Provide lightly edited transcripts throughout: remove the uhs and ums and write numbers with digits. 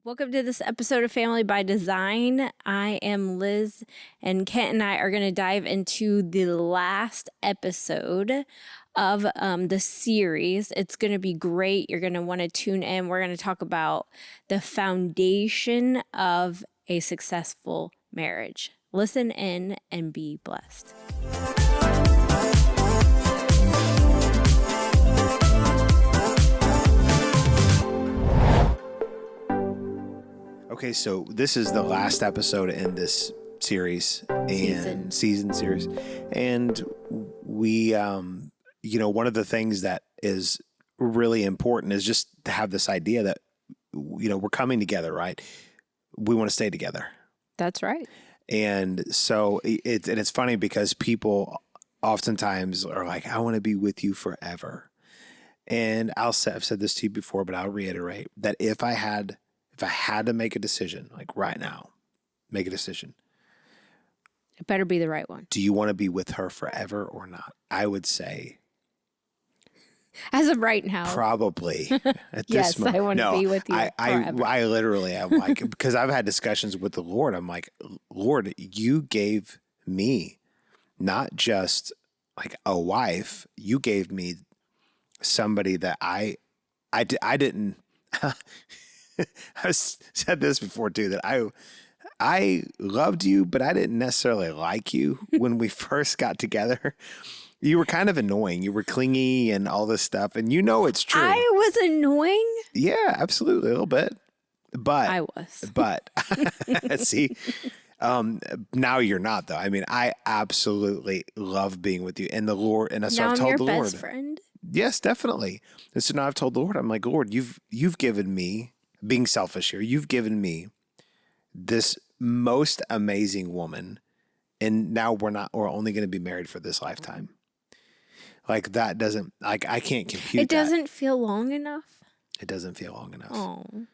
Welcome to this episode of Family by Design. I am Liz, and Kent and I are going to dive into the last episode of the series. It's going to be great. You're going to want to tune in. We're going to talk about the foundation of a successful marriage. Listen in and be blessed. Okay, so this is the last episode in this series and season series. And we, one of the things that is really important is just to have this idea that, we're coming together, right? We want to stay together. That's right. And so it's funny because people oftentimes are like, I want to be with you forever. And I've said this to you before, but I'll reiterate that if I had to make a decision, like right now, make a decision. It better be the right one. Do you want to be with her forever or not? I would say. As of right now. Probably. At yes, this moment. I want to be with you forever. I literally am like, because I've had discussions with the Lord. I'm like, Lord, you gave me not just like a wife. You gave me somebody that I didn't. I've said this before too, that I loved you, but I didn't necessarily like you when we first got together. You were kind of annoying. You were clingy and all this stuff. And it's true. I was annoying? Yeah, absolutely. A little bit. But I was. But see, now you're not though. I mean, I absolutely love being with you. And the Lord, and so I've told the Lord. Now I'm your best friend? Yes, definitely. And so now I've told the Lord, I'm like, Lord, you've given me, being selfish here, you've given me this most amazing woman, and now we're only going to be married for this lifetime. Like that doesn't, like I can't compute. It doesn't feel long enough. It doesn't feel long enough. Oh,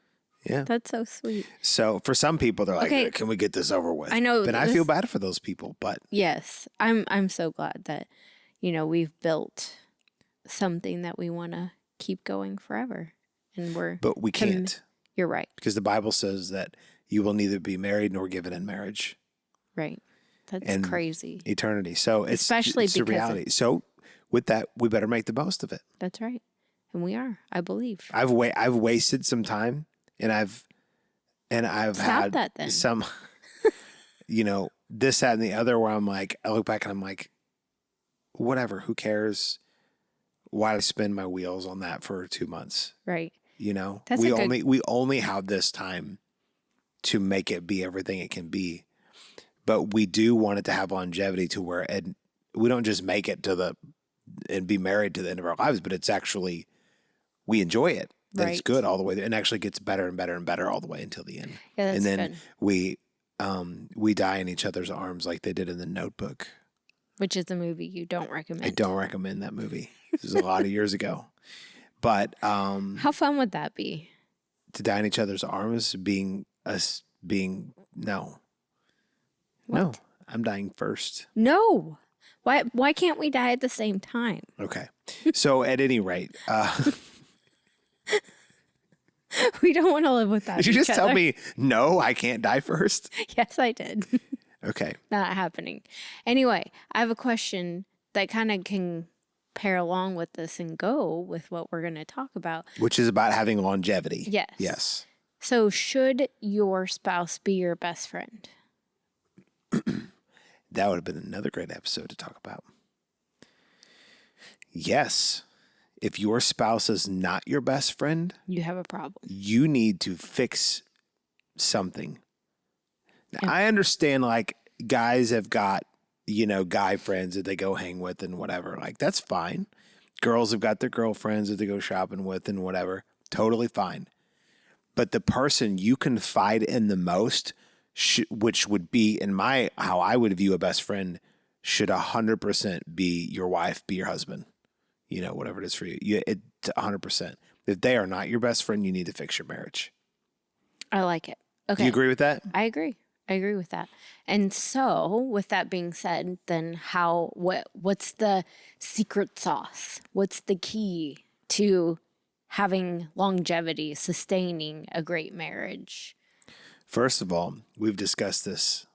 yeah, that's so sweet. So for some people, they're like, okay, can we get this over with? I know, but I feel bad for those people. But yes, I'm so glad that we've built something that we want to keep going forever, and but we can't. You're right. Because the Bible says that you will neither be married nor given in marriage. Right. That's crazy. Eternity. So it's a reality. So with that, we better make the most of it. That's right. And we are, I believe. I've wasted some time, and I've Stop had that then. some, this, that, and the other, where I'm like, I look back and I'm like, whatever, who cares? Why did I spin my wheels on that for 2 months? Right. We only have this time to make it be everything it can be, but we do want it to have longevity to where we don't just make it and be married to the end of our lives, but it's actually, we enjoy it. That right. It's good all the way, and actually gets better and better and better all the way until the end. Yeah, that's and then good. we die in each other's arms like they did in The Notebook. Which is a movie you don't recommend. I don't recommend that movie. This is a lot of years ago. But how fun would that be? To die in each other's arms, no. What? No, I'm dying first. No. Why can't we die at the same time? Okay. So at any rate, we don't want to live without did you just tell me, no, I can't die first? Yes, I did. Okay. Not happening. Anyway, I have a question that kind of can pair along with this and go with what we're going to talk about. Which is about having longevity. Yes. Yes. So should your spouse be your best friend? That would have been another great episode to talk about. Yes. If your spouse is not your best friend, you have a problem. You need to fix something. Now, I understand, like, guys have got, guy friends that they go hang with and whatever. Like, that's fine. Girls have got their girlfriends that they go shopping with and whatever. Totally fine. But the person you confide in the most, which would be, how I would view a best friend, should 100% be your wife, be your husband. Whatever it is for you. It's 100%. If they are not your best friend, you need to fix your marriage. I like it. Okay. Do you agree with that? I agree. I agree with that. And so, with that being said, then what's the secret sauce? What's the key to having longevity, sustaining a great marriage? First of all, we've discussed this.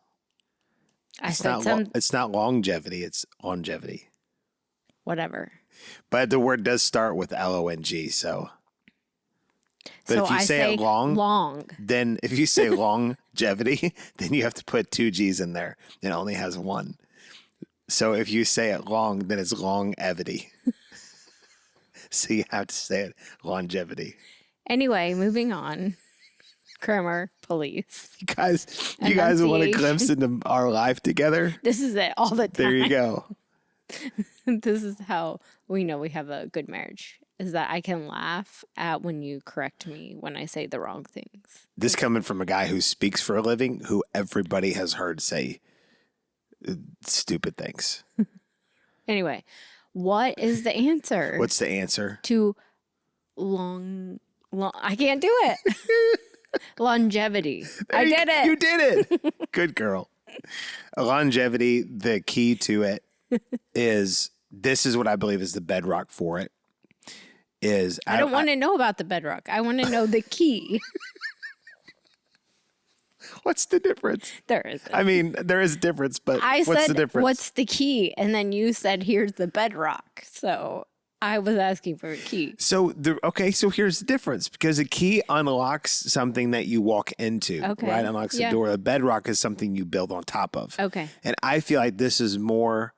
It's not longevity, it's longevity. Whatever. But the word does start with LONG, so. But So if you I say it long. then if you say longevity, then you have to put 2 G's in there. It only has 1. So if you say it long, then it's longevity. So you have to say it longevity. Anyway, moving on. Grammar police. You guys want a glimpse into our life together? This is it all the time. There you go. This is how we know we have a good marriage, is that I can laugh at when you correct me when I say the wrong things. This coming from a guy who speaks for a living, who everybody has heard say stupid things. Anyway, what is the answer? What's the answer? To long I can't do it. Longevity. I did it. You did it. Good girl. Longevity, the key to it is, this is what I believe is the bedrock for it. I don't want to know about the bedrock. I want to know the key. What's the difference? There isn't. I mean, there is a difference, but I what's said, the difference? what's the key? And then you said, here's the bedrock. So I was asking for a key. So here's the difference, because a key unlocks something that you walk into, Okay. right? Unlocks the door. A bedrock is something you build on top of. Okay. And I feel like this is more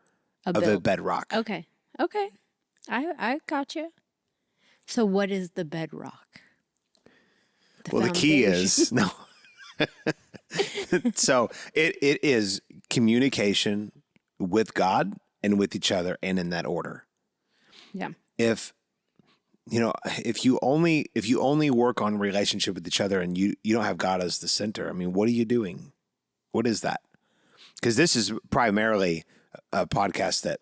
of a bedrock. Okay. I got you. So what is the bedrock? The key is no. So it is communication with God and with each other, and in that order. Yeah. If you only work on relationship with each other and you don't have God as the center, I mean, what are you doing? What is that? Because this is primarily a podcast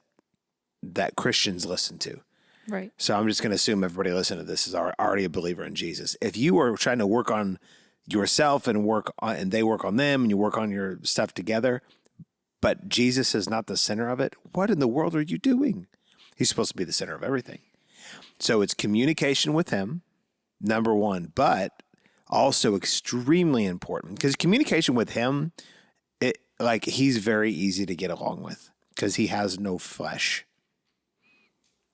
that Christians listen to. Right. So I'm just going to assume everybody listening to this is already a believer in Jesus. If you are trying to work on yourself and they work on them, and you work on your stuff together, but Jesus is not the center of it, what in the world are you doing? He's supposed to be the center of everything. So it's communication with him, number one, but also extremely important, because communication with him, he's very easy to get along with because he has no flesh.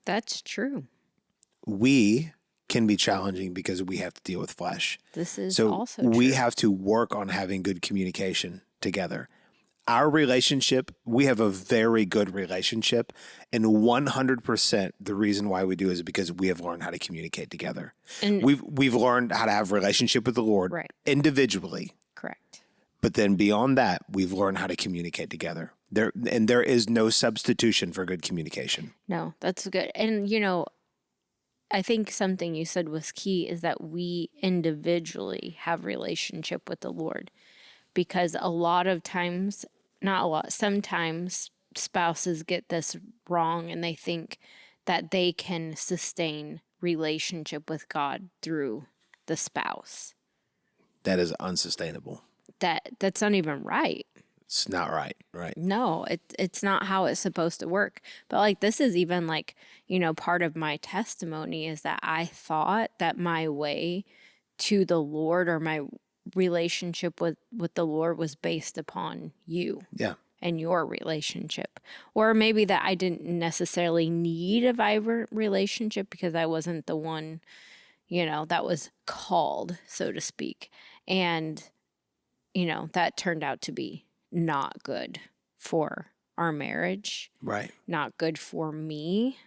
That's true. We can be challenging because we have to deal with flesh. This is so also true. We have to work on having good communication together. Our relationship, we have a very good relationship, and 100% the reason why we do is because we have learned how to communicate together. And we've learned how to have a relationship with the Lord individually. Correct. But then beyond that, we've learned how to communicate together. There is no substitution for good communication. No, that's good. And I think something you said was key is that we individually have relationship with the Lord, because a lot of times, not a lot, sometimes spouses get this wrong and they think that they can sustain relationship with God through the spouse. That is unsustainable. That's not even right. It's not right. No, it's not how it's supposed to work. But this is even part of my testimony is that I thought that my way to the Lord, or my relationship with the Lord, was based upon you. Yeah. And your relationship. Or maybe that I didn't necessarily need a vibrant relationship because I wasn't the one, that was called, so to speak. And, that turned out to be not good for our marriage. Right. Not good for me.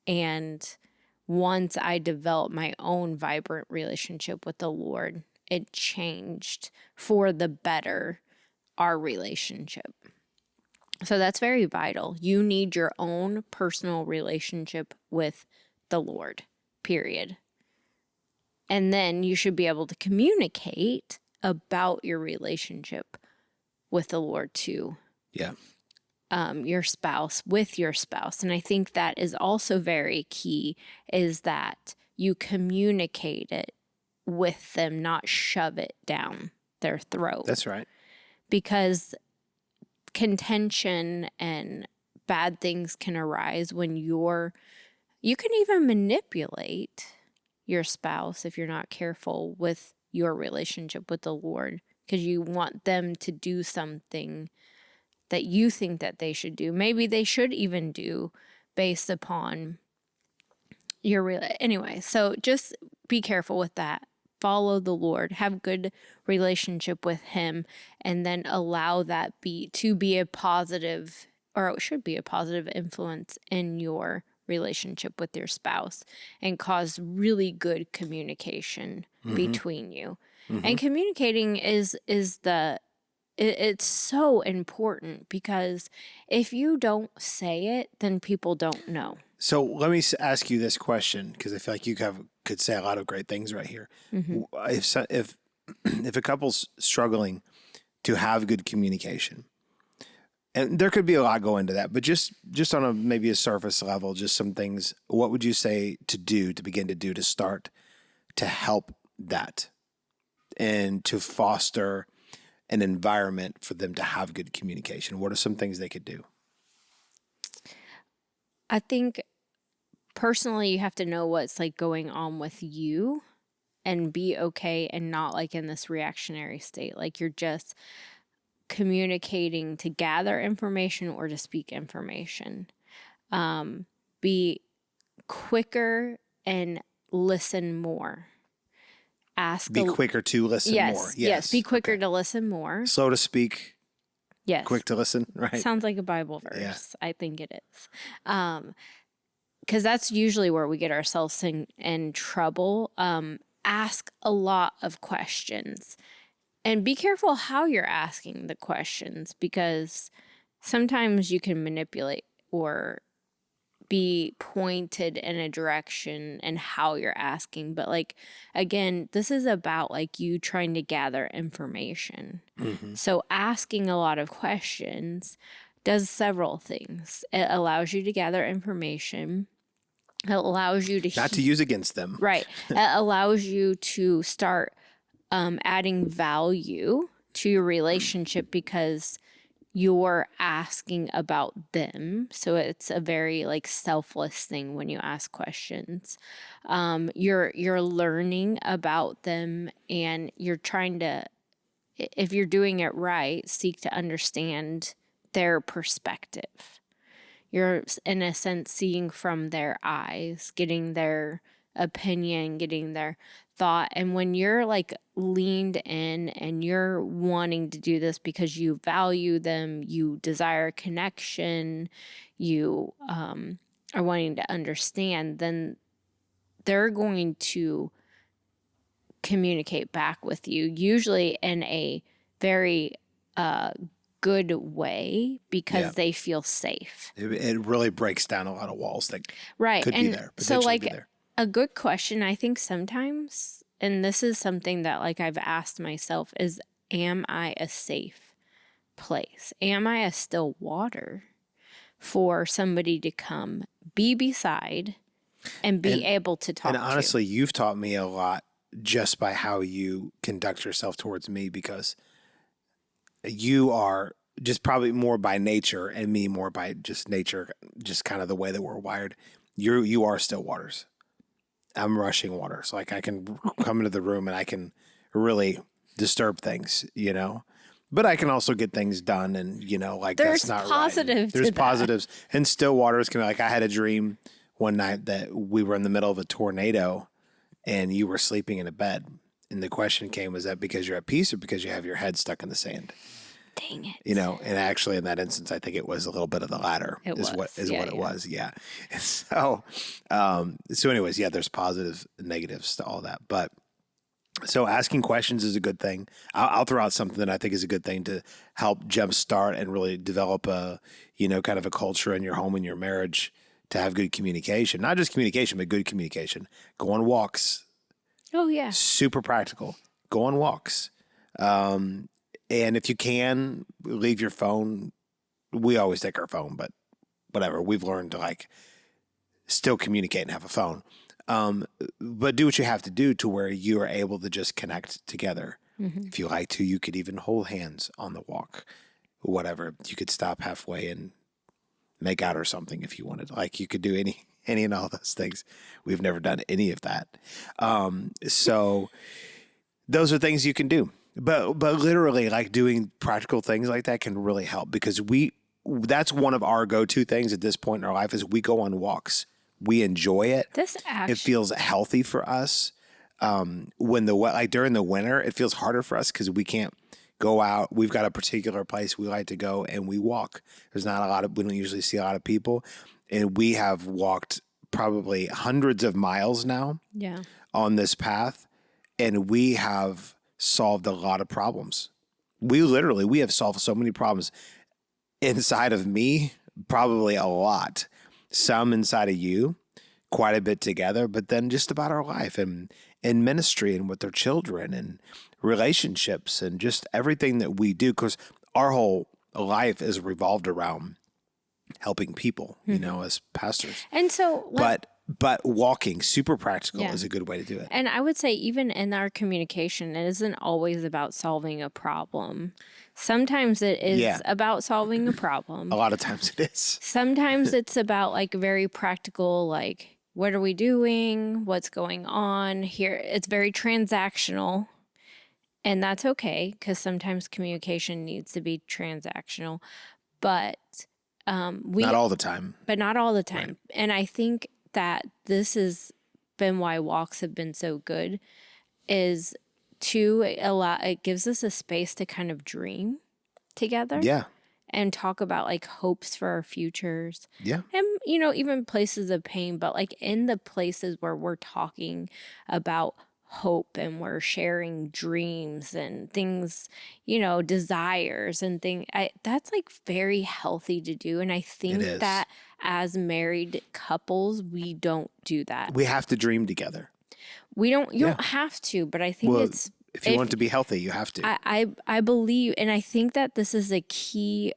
And once I developed my own vibrant relationship with the Lord, it changed for the better our relationship. So that's very vital. You need your own personal relationship with the Lord, period. And then you should be able to communicate about your relationship with the Lord to your spouse, with your spouse. And I think that is also very key, is that you communicate it with them, not shove it down their throat. That's right. Because contention and bad things can arise when you can even manipulate your spouse if you're not careful with your relationship with the Lord, because you want them to do something that you think that they should do. Maybe they should even do based upon your anyway. So just be careful with that. Follow the Lord, have good relationship with him, and then allow that to be a positive, or it should be a positive influence in your relationship with your spouse, and cause really good communication between you. And communicating it's so important, because if you don't say it, then people don't know. So let me ask you this question, because I feel like you could say a lot of great things right here. If a couple's struggling to have good communication, and there could be a lot go into that, but just on maybe a surface level, just some things, what would you say to begin to do to start to help that and to foster an environment for them to have good communication? What are some things they could do? I think personally, you have to know what's like going on with you and be okay, and not like in this reactionary state. Like you're just communicating to gather information or to speak information. Be quicker and listen more. Be quicker to listen more. Yes. Be quicker to listen more. Slow to speak. Yes. Quick to listen. Right. Sounds like a Bible verse. Yeah. I think it is. Because that's usually where we get ourselves in trouble. Ask a lot of questions, and be careful how you're asking the questions, because sometimes you can manipulate or be pointed in a direction and how you're asking. But like, again, this is about like you trying to gather information. So asking a lot of questions does several things. It allows you to gather information. It allows you to not to use against them. Right. It allows you to start adding value to your relationship, because you're asking about them. So it's a very like selfless thing when you ask questions. You're learning about them, and you're trying to, if you're doing it right, seek to understand their perspective. You're in a sense seeing from their eyes, getting their opinion, getting their thought. And when you're like leaned in and you're wanting to do this because you value them, you desire connection, you are wanting to understand, then they're going to communicate back with you, usually in a very good way, because they feel safe. It really breaks down a lot of walls that right. could be there. So like be there. A good question, I think sometimes, and this is something that like I've asked myself, is, am I a safe place? Am I a still water for somebody to come be beside and be able to talk to? And honestly, you've taught me a lot just by how you conduct yourself towards me, because you are just probably more by nature, and me more by just nature, just kind of the way that we're wired. You are still waters. I'm rushing waters. Like I can come into the room and I can really disturb things, you know, but I can also get things done. And, you know, like there's that's not positive right. There's to positives. And still waters can be like, I had a dream one night that we were in the middle of a tornado and you were sleeping in a bed. And the question came, was that because you're at peace or because you have your head stuck in the sand? Dang it. You know, and actually in that instance, I think it was a little bit of the latter is what it was. Yeah. And so anyways, yeah, there's positives and negatives to all that. But so asking questions is a good thing. I'll throw out something that I think is a good thing to help jumpstart and really develop a, you know, kind of a culture in your home and your marriage to have good communication, not just communication, but good communication. Go on walks. Oh yeah. Super practical. Go on walks. And if you can, leave your phone. We always take our phone, but whatever. We've learned to like still communicate and have a phone. But do what you have to do to where you are able to just connect together. If you like to, you could even hold hands on the walk, whatever. You could stop halfway and make out or something if you wanted. Like you could do any and all those things. We've never done any of that. So those are things you can do. But literally, like, doing practical things like that can really help, because that's one of our go-to things at this point in our life is we go on walks. We enjoy it. It feels healthy for us. When during the winter, it feels harder for us because we can't go out. We've got a particular place we like to go and we walk. We don't usually see a lot of people. And we have walked probably hundreds of miles now on this path. And we have solved a lot of problems. We have solved so many problems inside of me, probably a lot, some inside of you, quite a bit together, but then just about our life and in ministry and with their children and relationships and just everything that we do, because our whole life is revolved around helping people, as pastors. And so, but walking, super practical, is a good way to do it. And I would say even in our communication, it isn't always about solving a problem. Sometimes it is about solving a problem. A lot of times it is. Sometimes it's about like very practical, like, what are we doing? What's going on here? It's very transactional. And that's okay, because sometimes communication needs to be transactional. But not all the time. But not all the time. Right. And I think that this has been why walks have been so good, is it gives us a space to kind of dream together. Yeah. And talk about like hopes for our futures. Yeah. And, even places of pain, but like in the places where we're talking about hope and we're sharing dreams and things, desires and things, that's like very healthy to do. And I think that as married couples, we don't do that. We have to dream together. You don't have to, but I think if you want it to be healthy, you have to. I believe, and I think that this is a key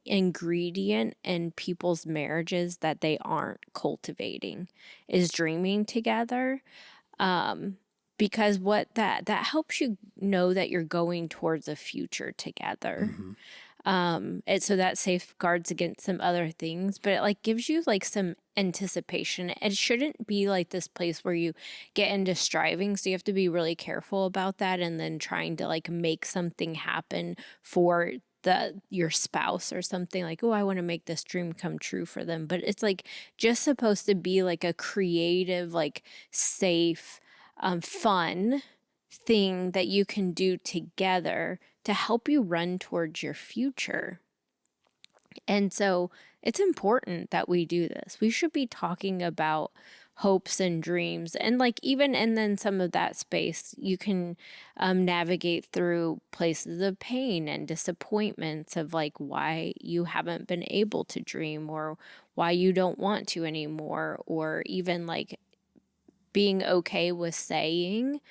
ingredient in people's marriages that they aren't cultivating, is dreaming together. Because that helps you know that you're going towards a future together. Mm-hmm. So that safeguards against some other things, but it like gives you like some anticipation. It shouldn't be like this place where you get into striving. So you have to be really careful about that, and then trying to like make something happen for your spouse or something, like, oh, I want to make this dream come true for them. But it's like just supposed to be like a creative, like safe, fun thing that you can do together to help you run towards your future. And so it's important that we do this. We should be talking about hopes and dreams, and like even and then some of that space you can navigate through places of pain and disappointments of like why you haven't been able to dream, or why you don't want to anymore, or even like being okay with saying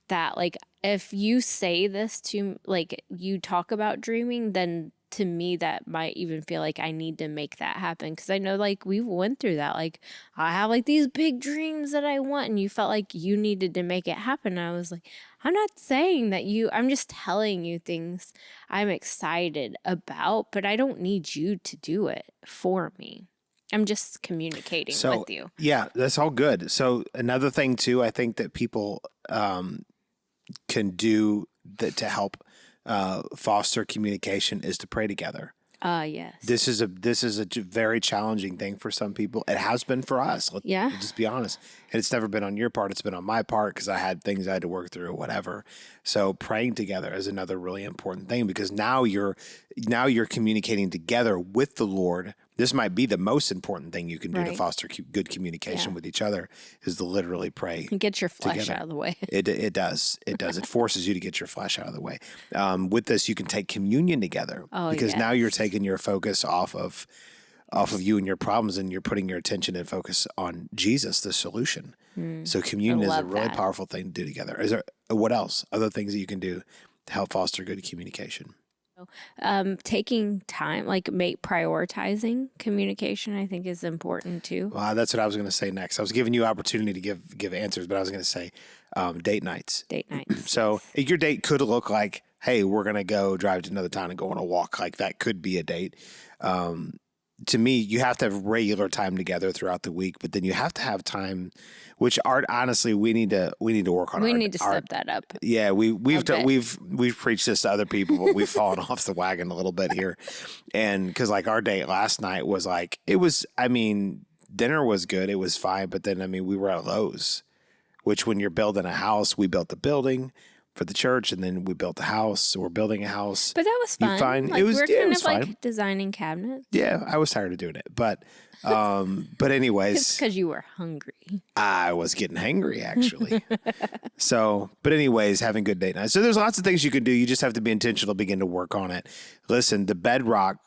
that, like, if you say this to, like, you talk about dreaming, then to me that might even feel like I need to make that happen, because I know like we went through that, like I have like these big dreams that I want, and you felt like you needed to make it happen. I was like, I'm not saying that I'm just telling you things I'm excited about, but I don't need you to do it for me. I'm just communicating with you. Yeah, that's all good. So another thing too, I think that people can do that to help foster communication is to pray together. Yes. This is a very challenging thing for some people. It has been for us. Let's just be honest. And it's never been on your part. It's been on my part because I had things I had to work through or whatever. So praying together is another really important thing, because now you're communicating together with the Lord. This might be the most important thing you can do to foster good communication with each other, is to literally pray. Get your flesh out of the way. It does. It does. It forces you to get your flesh out of the way. With this, you can take communion together, because now you're taking your focus off of you and your problems, and you're putting your attention and focus on Jesus, the solution. So communion is a really powerful thing to do together. Is there what else? Other things that you can do to help foster good communication? Taking time, like prioritizing communication, I think is important too. Well, that's what I was going to say next. I was giving you opportunity to give answers, but I was going to say date nights. Date nights. So your date could look like, hey, we're going to go drive to another town and go on a walk. Like that could be a date. to me, you have to have regular time together throughout the week, but then you have to have time, which honestly, we need to work on. We need to step that up. Yeah, we've bit. we've preached this to other people, but we've fallen off the wagon a little bit here. And because like our date last night was like, it was, I mean, dinner was good, it was fine, but then I mean, we were at Lowe's, which when you're building a house, we built the building for the church, and then we built a house. So we're building a house. But that was fun. Fine. Like, It was- we're yeah, it kind was of like fine. designing cabinets. Yeah, I was tired of doing it, but It's anyways, because you were hungry. I was getting hangry actually. So, but anyways, having good date night. So there's lots of things you can do. You just have to be intentional, begin to work on it. Listen, the bedrock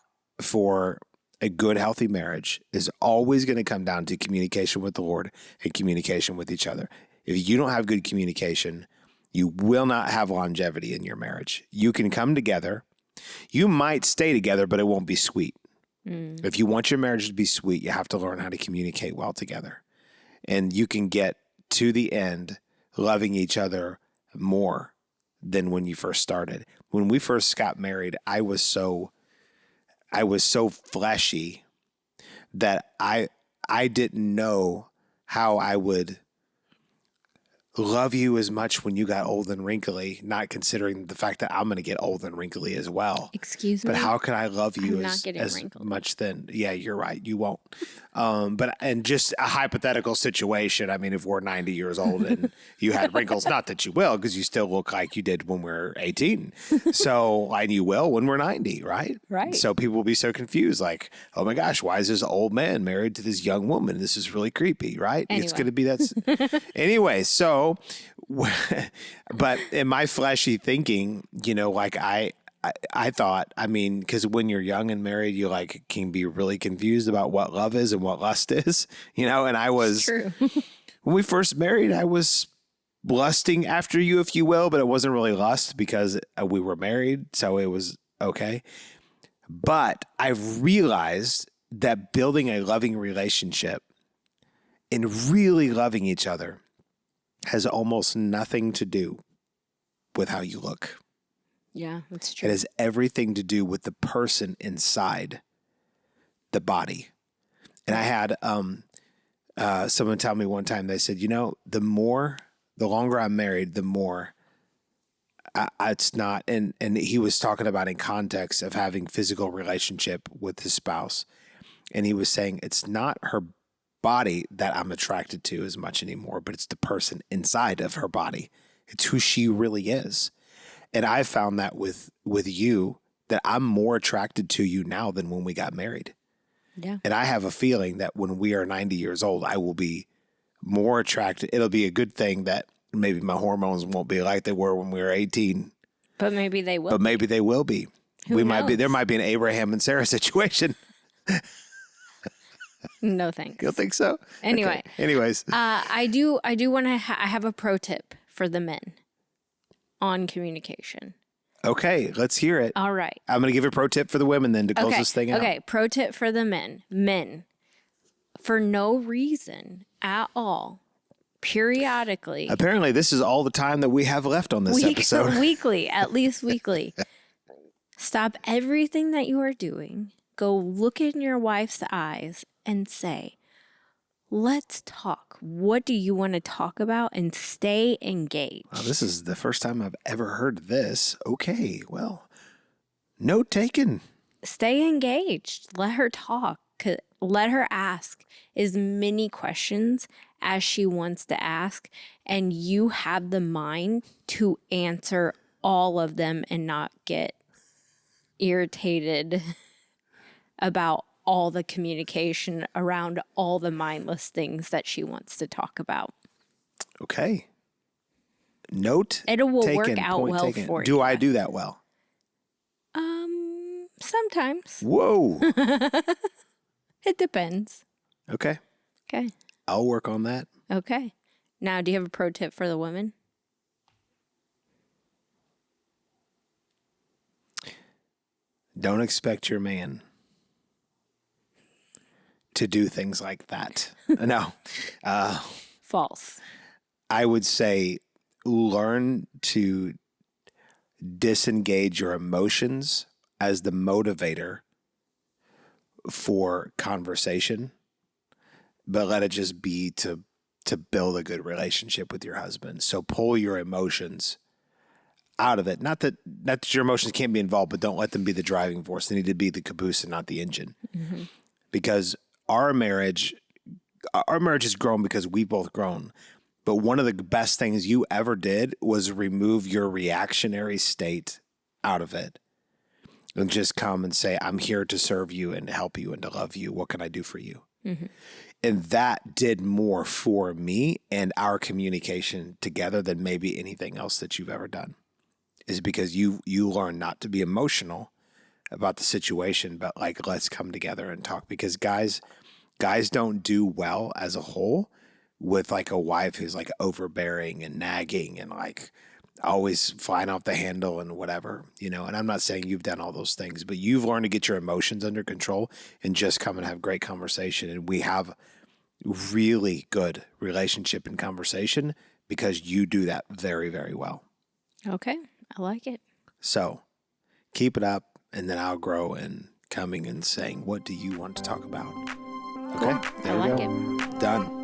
for a good, healthy marriage is always going to come down to communication with the Lord and communication with each other. If you don't have good communication, you will not have longevity in your marriage. You can come together. You might stay together, but it won't be sweet. If you want your marriage to be sweet, you have to learn how to communicate well together. And you can get to the end loving each other more than when you first started. When we first got married, I was so fleshy that I didn't know how I would love you as much when you got old and wrinkly, not considering the fact that I'm going to get old and wrinkly as well. Excuse me? But how can I love you I'm not as, getting as wrinkled. much then? Yeah, you're right. You won't. And just a hypothetical situation. I mean, if we're 90 years old and you had wrinkles, not that you will, because you still look like you did when we were 18. So, and you will when we're 90, right? Right. So people will be so confused, like, oh my gosh, why is this old man married to this young woman? This is really creepy, right? It's Anyway. going to be that. Anyway, so, but in my fleshy thinking, you know, like I thought, I mean, because when you're young and married, you like can be really confused about what love is and what lust is, you know. And I was, True. when we first married, I was lusting after you, if you will, but it wasn't really lust because we were married, so it was okay. But I realized that building a loving relationship and really loving each other has almost nothing to do with how you look. Yeah, that's It true. has everything to do with the person inside the body. And I had someone tell me one time, they said, you know, the longer I'm married, the more it's not. And he was talking about in context of having physical relationship with his spouse. And he was saying, it's not her body that I'm attracted to as much anymore, but it's the person inside of her body. It's who she really is. And I found that with you, that I'm more attracted to you now than when we got married. Yeah. And I have a feeling that when we are 90 years old, I will be more attracted. It'll be a good thing that maybe my hormones won't be like they were when we were 18, But maybe they will. but maybe they will be. Who There knows? might be an Abraham and Sarah situation. No thanks. You don't think so? Anyway. Okay. Anyways, I do want to I have a pro tip for the men on communication. okay, let's hear it. All right. I'm going to give a pro tip for the women then to close this thing out. Okay, pro tip for the men. Men, for no reason at all, periodically, Apparently, this is all the time that we have left on this episode. weekly, at least weekly, stop everything that you are doing. Go look in your wife's eyes and say, let's talk. What do you want to talk about? And stay engaged. Wow, this is the first time I've ever heard this. Okay, well, note taken. Stay engaged. Let her talk. Let her ask as many questions as she wants to ask. And you have the mind to answer all of them and not get irritated about all the communication around all the mindless things that she wants to talk about. Okay. Note It will taken, work out point well taken. for Do you. I do that well? Sometimes. Whoa. It depends. Okay. Okay. I'll work on that. Okay. Now, do you have a pro tip for the women? Don't expect your man to do things like that. No. False. I would say learn to disengage your emotions as the motivator for conversation, but let it just be to build a good relationship with your husband. So pull your emotions out of it. Not that your emotions can't be involved, but don't let them be the driving force. They need to be the caboose and not the engine. Mm-hmm. Because our marriage has grown because we've both grown. But one of the best things you ever did was remove your reactionary state out of it and just come and say, I'm here to serve you and to help you and to love you. What can I do for you? Mm-hmm. And that did more for me and our communication together than maybe anything else that you've ever done, is because you learn not to be emotional about the situation, but like, let's come together and talk. Because guys don't do well as a whole with like a wife who's like overbearing and nagging and like always flying off the handle and whatever, and I'm not saying you've done all those things, but you've learned to get your emotions under control and just come and have great conversation. And we have really good relationship and conversation because you do that very, very well. Okay. I like it. So keep it up, and then I'll grow in coming and saying, what do you want to talk about? Okay. Cool. There we go. It. Done.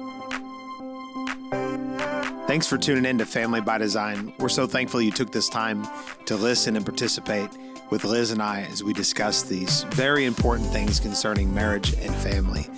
Thanks for tuning in to Family by Design. We're so thankful you took this time to listen and participate with Liz and I as we discuss these very important things concerning marriage and family.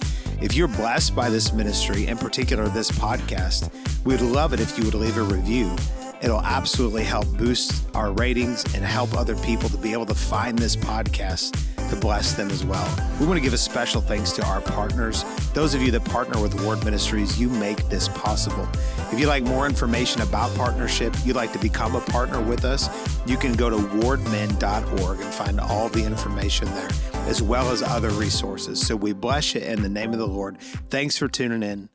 If you're blessed by this ministry, in particular this podcast, we'd love it if you would leave a review. It'll absolutely help boost our ratings and help other people to be able to find this podcast to bless them as well. We want to give a special thanks to our partners. Those of you that partner with Ward Ministries, you make this possible. If you'd like more information about partnership, you'd like to become a partner with us, you can go to wardmen.org and find all the information there, as well as other resources. So we bless you in the name of the Lord. Thanks for tuning in.